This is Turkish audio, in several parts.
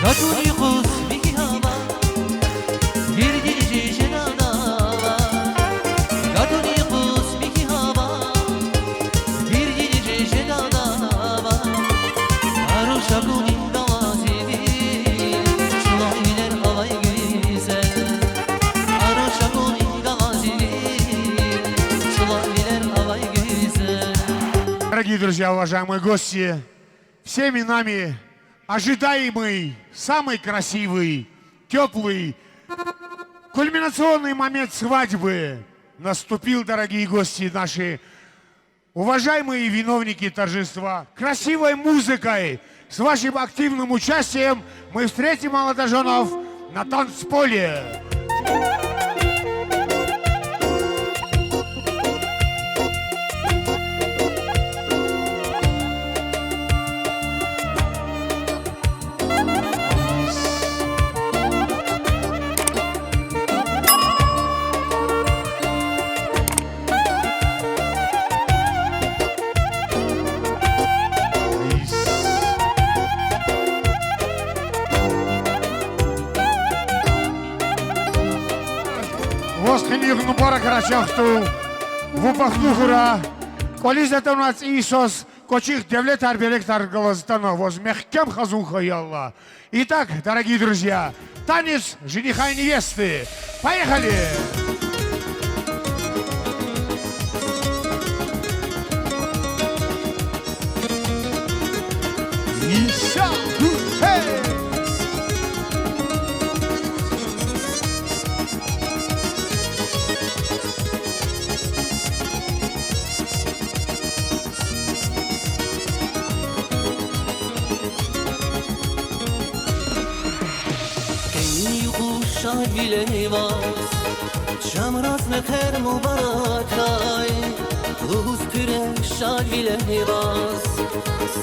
Katuni kusmi hava Girdici şenadava Katuni kusmi hava Girdici şenadava Aruşa kuni gavazini Şulayler havay güzel Aruşa kuni gavazini Şulayler havay güzel. Дорогие друзья, уважаемые гости, всеми нами ожидаемый, самый красивый, теплый, кульминационный момент свадьбы наступил, дорогие гости наши, уважаемые виновники торжества. Красивой музыкой, с вашим активным участием мы встретим молодоженов на танцполе. Восхнир нубара карачахту, вупахнухура, колизатонац Иисус, кочих девлет арбелектар глазтановоз, мягкем хазуха ялла. Итак, дорогие друзья, танец жениха и невесты. Поехали! Şagile vas, Şamraz meher mübarek ay, Luz püre şagile vas,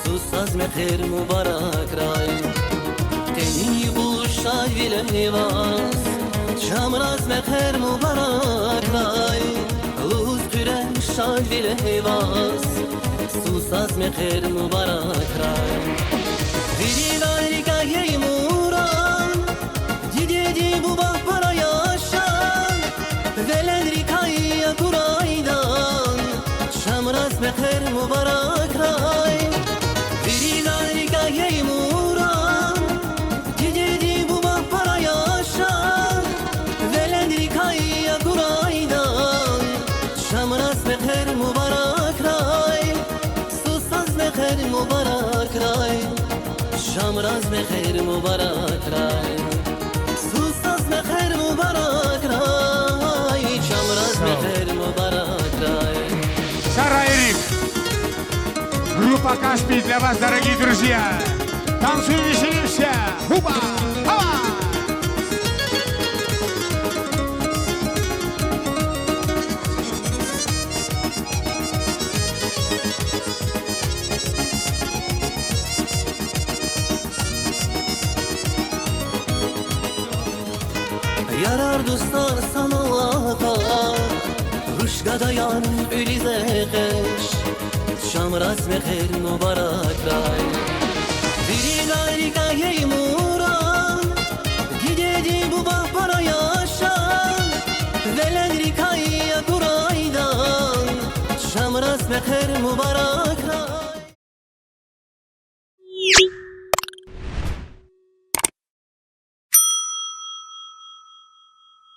Susaz meher mübarek ay. Teni bu şagile vas, Şamraz meher mübarek ay, Luz püre şagile vas, Susaz meher mübarek ay. Viriler gaye muran, Didi bu bahara yaşan Velen rikayya kuraydan Şamraz meher mübarek ray Virilar rikayya muran Didi bu bahara yaşan Velen rikayya kuraydan Şamraz meher mübarek ray Susaz meher mübarek ray Şamraz meher mübarek ray Susaz meher mübarek ray, Şamraz meher mübarek ray. Сара Эрик, группа Каспий для вас, дорогие друзья. Танцуем, веселимся. Хуба! Хава! Yarar dostlar sana Ruşka dayan ülize geç Şamraz meher mübarek ray Biri gayri gaye muran Gidedi bu bahara yaşan Velen rikayya kuraydan Şamraz meher mübarek ray